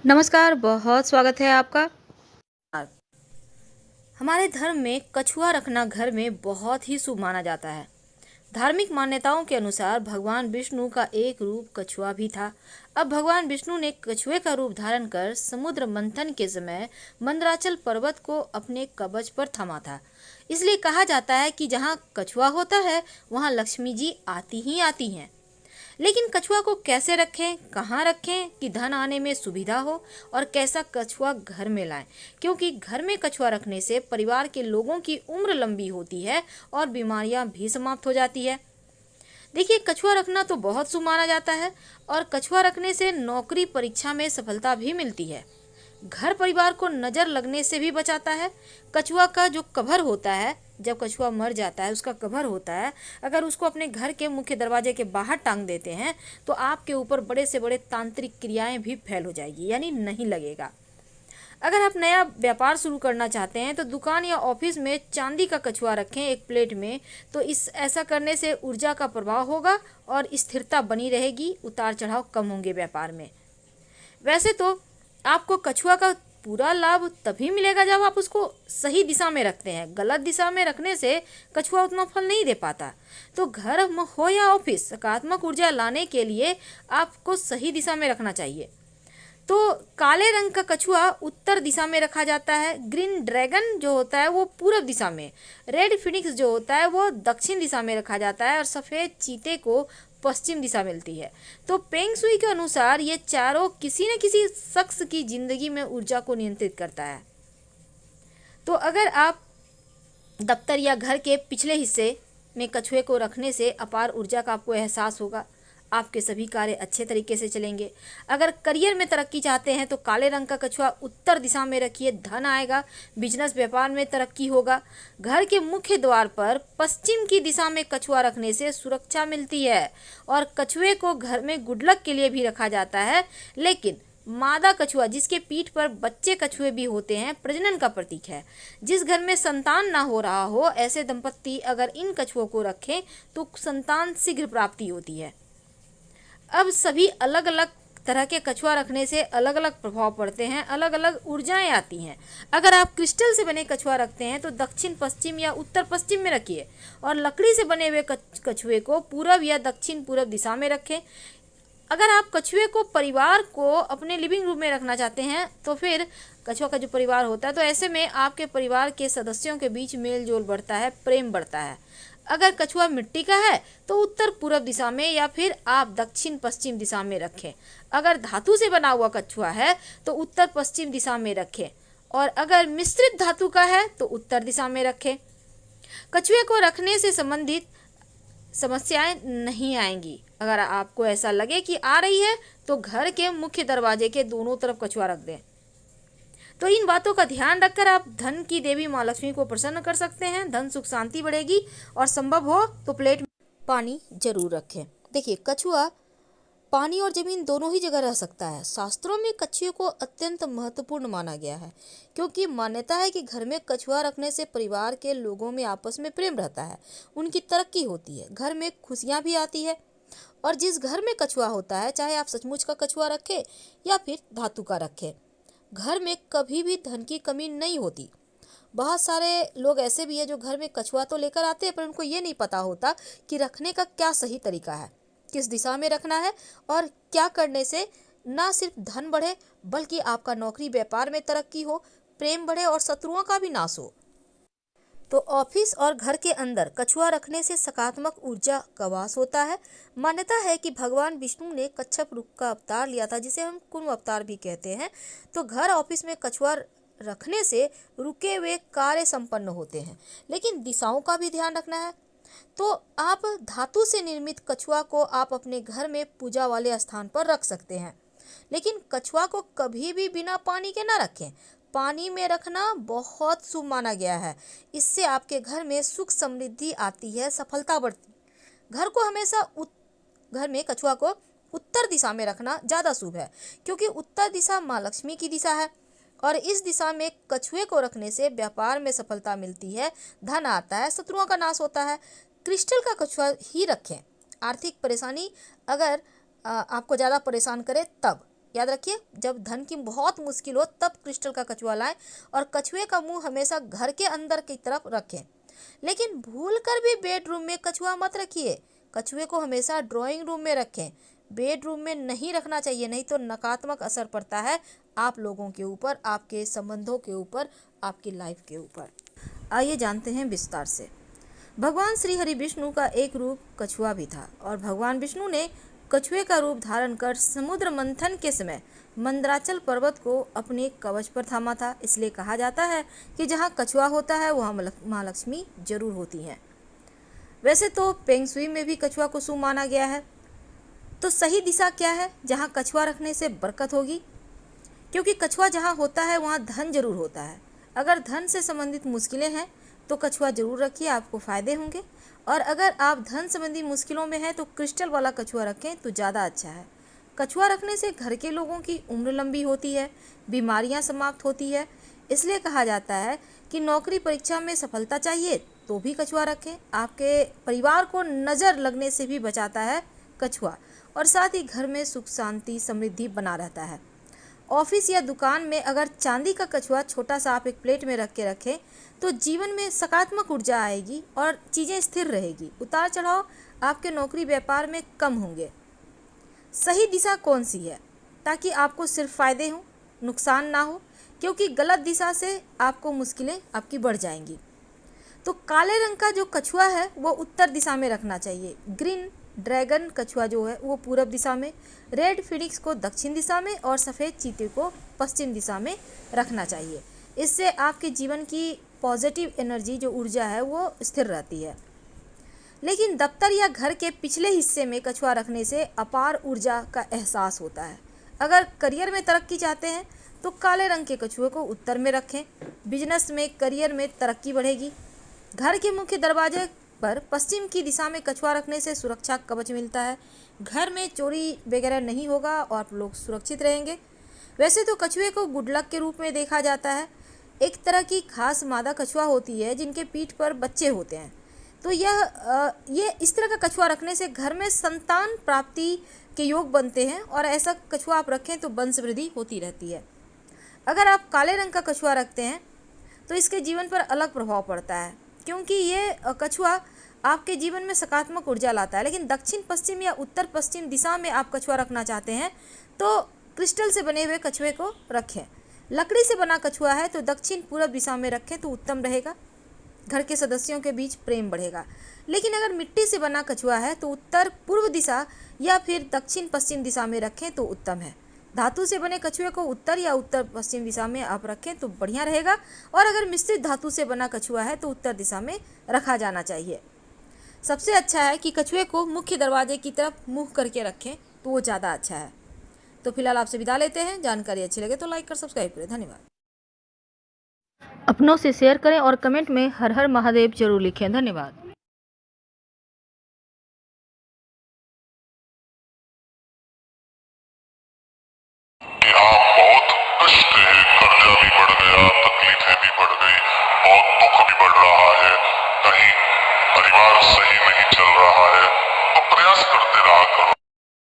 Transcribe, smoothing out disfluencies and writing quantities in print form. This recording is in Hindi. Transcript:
नमस्कार, बहुत स्वागत है आपका। हमारे धर्म में कछुआ रखना घर में बहुत ही शुभ माना जाता है। धार्मिक मान्यताओं के अनुसार भगवान विष्णु का एक रूप कछुआ भी था। अब भगवान विष्णु ने कछुए का रूप धारण कर समुद्र मंथन के समय मंदराचल पर्वत को अपने कवच पर थमा था। इसलिए कहा जाता है कि जहाँ कछुआ होता है वहाँ लक्ष्मी जी आती ही आती हैं। लेकिन कछुआ को कैसे रखें, कहाँ रखें कि धन आने में सुविधा हो, और कैसा कछुआ घर में लाएं, क्योंकि घर में कछुआ रखने से परिवार के लोगों की उम्र लंबी होती है और बीमारियां भी समाप्त हो जाती है। देखिए, कछुआ रखना तो बहुत शुभ माना जाता है और कछुआ रखने से नौकरी परीक्षा में सफलता भी मिलती है। घर परिवार को नजर लगने से भी बचाता है। कछुआ का जो कवर होता है, जब कछुआ मर जाता है उसका कवर होता है, अगर उसको अपने घर के मुख्य दरवाजे के बाहर टांग देते हैं तो आपके ऊपर बड़े से बड़े तांत्रिक क्रियाएं भी फैल हो जाएगी, यानी नहीं लगेगा। अगर आप नया व्यापार शुरू करना चाहते हैं तो दुकान या ऑफिस में चांदी का कछुआ रखें एक प्लेट में, तो इस ऐसा करने से ऊर्जा का प्रभाव होगा और स्थिरता बनी रहेगी, उतार चढ़ाव कम होंगे व्यापार में। वैसे तो आपको कछुआ का पूरा लाभ तभी मिलेगा जब आप उसको सही दिशा में रखते हैं। गलत दिशा में रखने से कछुआ उतना फल नहीं दे पाता। तो घर हो या ऑफिस, सकारात्मक ऊर्जा लाने के लिए आपको सही दिशा में रखना चाहिए। तो काले रंग का कछुआ उत्तर दिशा में रखा जाता है। ग्रीन ड्रैगन जो होता है वो पूरब दिशा में, रेड फिनिक्स जो होता है वो दक्षिण दिशा में रखा जाता है और सफ़ेद चीते को पश्चिम दिशा मिलती है। तो पेंग सुई के अनुसार ये चारों किसी न किसी शख्स की जिंदगी में ऊर्जा को नियंत्रित करता है। तो अगर आप दफ्तर या घर के पिछले हिस्से में कछुए को रखने से अपार ऊर्जा का आपको एहसास होगा। आपके सभी कार्य अच्छे तरीके से चलेंगे। अगर करियर में तरक्की चाहते हैं तो काले रंग का कछुआ उत्तर दिशा में रखिए, धन आएगा, बिजनेस व्यापार में तरक्की होगा। घर के मुख्य द्वार पर पश्चिम की दिशा में कछुआ रखने से सुरक्षा मिलती है और कछुए को घर में गुड लक के लिए भी रखा जाता है। लेकिन मादा कछुआ, जिसके पीठ पर बच्चे कछुए भी होते हैं, प्रजनन का प्रतीक है। जिस घर में संतान ना हो रहा हो, ऐसे दंपत्ति अगर इन कछुओं को रखें तो संतान शीघ्र प्राप्ति होती है। अब सभी अलग अलग तरह के कछुआ रखने से अलग अलग प्रभाव पड़ते हैं, अलग अलग ऊर्जाएं आती हैं। अगर आप क्रिस्टल से बने कछुआ रखते हैं तो दक्षिण पश्चिम या उत्तर पश्चिम में रखिए, और लकड़ी से बने हुए कछुए को पूरब या दक्षिण पूरब दिशा में रखें। अगर आप कछुए को परिवार को अपने लिविंग रूम में रखना चाहते हैं तो फिर कछुआ का जो परिवार होता है, तो ऐसे में आपके परिवार के सदस्यों के बीच मेल जोल बढ़ता है, प्रेम बढ़ता है। अगर कछुआ मिट्टी का है तो उत्तर पूरब दिशा में या फिर आप दक्षिण पश्चिम दिशा में रखें। अगर धातु से बना हुआ कछुआ है तो उत्तर पश्चिम दिशा में रखें, और अगर मिश्रित धातु का है तो उत्तर दिशा में रखें। कछुए को रखने से संबंधित समस्याएं नहीं आएंगी। अगर आपको ऐसा लगे कि आ रही है तो घर के मुख्य दरवाजे के दोनों तरफ कछुआ रख दें। तो इन बातों का ध्यान रखकर आप धन की देवी माँ लक्ष्मी को प्रसन्न कर सकते हैं। धन सुख शांति बढ़ेगी, और संभव हो तो प्लेट में पानी जरूर रखें। देखिए, कछुआ पानी और जमीन दोनों ही जगह रह सकता है। शास्त्रों में कछुए को अत्यंत महत्वपूर्ण माना गया है, क्योंकि मान्यता है कि घर में कछुआ रखने से परिवार के लोगों में आपस में प्रेम रहता है, उनकी तरक्की होती है, घर में खुशियां भी आती है। और जिस घर में कछुआ होता है, चाहे आप सचमुच का कछुआ रखें या फिर धातु का रखें, घर में कभी भी धन की कमी नहीं होती। बहुत सारे लोग ऐसे भी हैं जो घर में कछुआ तो लेकर आते हैं, पर उनको ये नहीं पता होता कि रखने का क्या सही तरीका है, किस दिशा में रखना है, और क्या करने से ना सिर्फ धन बढ़े बल्कि आपका नौकरी व्यापार में तरक्की हो, प्रेम बढ़े और शत्रुओं का भी नाश हो। तो ऑफिस और घर के अंदर कछुआ रखने से सकारात्मक ऊर्जा का वास होता है। मान्यता है कि भगवान विष्णु ने कच्छप रूप का अवतार लिया था, जिसे हम कुर्म अवतार भी कहते हैं। तो घर ऑफिस में कछुआ रखने से रुके हुए कार्य संपन्न होते हैं, लेकिन दिशाओं का भी ध्यान रखना है। तो आप धातु से निर्मित कछुआ को आप अपने घर में पूजा वाले स्थान पर रख सकते हैं, लेकिन कछुआ को कभी भी बिना पानी के ना रखें। पानी में रखना बहुत शुभ माना गया है। इससे आपके घर में सुख समृद्धि आती है, सफलता बढ़ती। घर को हमेशा घर में कछुआ को उत्तर दिशा में रखना ज़्यादा शुभ है, क्योंकि उत्तर दिशा माँ लक्ष्मी की दिशा है, और इस दिशा में कछुए को रखने से व्यापार में सफलता मिलती है, धन आता है, शत्रुओं का नाश होता है। क्रिस्टल का कछुआ ही रखें। आर्थिक परेशानी अगर आपको ज़्यादा परेशान करे तब याद रखिए, जब धन की बहुत मुश्किल हो तब क्रिस्टल का कछुआ लाएं और कछुए का मुंह हमेशा घर के अंदर की तरफ रखें। लेकिन भूलकर भी बेडरूम में कछुआ मत रखिए। कछुए को हमेशा ड्राइंग रूम में रखें, बेडरूम में नहीं रखना चाहिए, नहीं तो नकारात्मक असर पड़ता है आप लोगों के ऊपर, आपके संबंधों के ऊपर, आपकी लाइफ के ऊपर। आइए जानते हैं विस्तार से। भगवान श्री हरि विष्णु का एक रूप कछुआ भी था और भगवान विष्णु ने कछुए का रूप धारण कर समुद्र मंथन के समय मंदराचल पर्वत को अपने कवच पर थामा था। इसलिए कहा जाता है कि जहाँ कछुआ होता है वहाँ माँ लक्ष्मी जरूर होती हैं। वैसे तो पेंग शुई में भी कछुआ को शुभ माना गया है। तो सही दिशा क्या है जहाँ कछुआ रखने से बरकत होगी? क्योंकि कछुआ जहाँ होता है वहाँ धन जरूर होता है। अगर धन से संबंधित मुश्किलें हैं तो कछुआ जरूर रखिए, आपको फायदे होंगे। और अगर आप धन संबंधी मुश्किलों में हैं तो क्रिस्टल वाला कछुआ रखें तो ज़्यादा अच्छा है। कछुआ रखने से घर के लोगों की उम्र लंबी होती है, बीमारियां समाप्त होती है। इसलिए कहा जाता है कि नौकरी परीक्षा में सफलता चाहिए तो भी कछुआ रखें। आपके परिवार को नज़र लगने से भी बचाता है कछुआ, और साथ ही घर में सुख शांति समृद्धि बना रहता है। ऑफिस या दुकान में अगर चांदी का कछुआ छोटा सा आप एक प्लेट में रख के रखें तो जीवन में सकारात्मक ऊर्जा आएगी और चीज़ें स्थिर रहेगी। उतार चढ़ाव आपके नौकरी व्यापार में कम होंगे। सही दिशा कौन सी है ताकि आपको सिर्फ फायदे हों, नुकसान ना हो? क्योंकि गलत दिशा से आपको मुश्किलें आपकी बढ़ जाएंगी। तो काले रंग का जो कछुआ है वो उत्तर दिशा में रखना चाहिए। ग्रीन ड्रैगन कछुआ जो है वो पूरब दिशा में, रेड फिनिक्स को दक्षिण दिशा में और सफ़ेद चीते को पश्चिम दिशा में रखना चाहिए। इससे आपके जीवन की पॉजिटिव एनर्जी जो ऊर्जा है वो स्थिर रहती है। लेकिन दफ्तर या घर के पिछले हिस्से में कछुआ रखने से अपार ऊर्जा का एहसास होता है। अगर करियर में तरक्की चाहते हैं तो काले रंग के कछुए को उत्तर में रखें। बिजनेस में, करियर में तरक्की बढ़ेगी। घर के मुख्य दरवाजे पर पश्चिम की दिशा में कछुआ रखने से सुरक्षा कवच मिलता है। घर में चोरी वगैरह नहीं होगा और आप लोग सुरक्षित रहेंगे। वैसे तो कछुए को गुड लक के रूप में देखा जाता है। एक तरह की खास मादा कछुआ होती है जिनके पीठ पर बच्चे होते हैं। तो ये इस तरह का कछुआ रखने से घर में संतान प्राप्ति के योग बनते हैं और ऐसा कछुआ आप रखें तो वंश वृद्धि होती रहती है। अगर आप काले रंग का कछुआ रखते हैं तो इसके जीवन पर अलग प्रभाव पड़ता है, क्योंकि ये कछुआ आपके जीवन में सकारात्मक ऊर्जा लाता है। लेकिन दक्षिण पश्चिम या उत्तर पश्चिम दिशा में आप कछुआ रखना चाहते हैं तो क्रिस्टल से बने हुए कछुए को रखें। लकड़ी से बना कछुआ है तो दक्षिण पूर्व दिशा में रखें तो उत्तम रहेगा। घर के सदस्यों के बीच प्रेम बढ़ेगा। लेकिन अगर मिट्टी से बना कछुआ है तो उत्तर पूर्व दिशा या फिर दक्षिण पश्चिम दिशा में रखें तो उत्तम है। धातु से बने कछुए को उत्तर या उत्तर पश्चिम दिशा में आप रखें तो बढ़िया रहेगा। और अगर मिश्रित धातु से बना कछुआ है तो उत्तर दिशा में रखा जाना चाहिए। सबसे अच्छा है कि कछुए को मुख्य दरवाजे की तरफ मुँह करके रखें तो वो ज़्यादा अच्छा है। तो फिलहाल आपसे विदा लेते हैं। जानकारी अच्छी लगे तो लाइक कर सब्सक्राइब करें। धन्यवाद। अपनों से शेयर करें और कमेंट में हर हर महादेव जरूर लिखें। धन्यवाद। आप बहुत कष्ट है, कर्जा भी बढ़ गया, तकलीफें भी बढ़ गई, बहुत दुख भी बढ़ रहा है, कहीं परिवार सही नहीं चल रहा है, तो प्रयास करते रहा करो।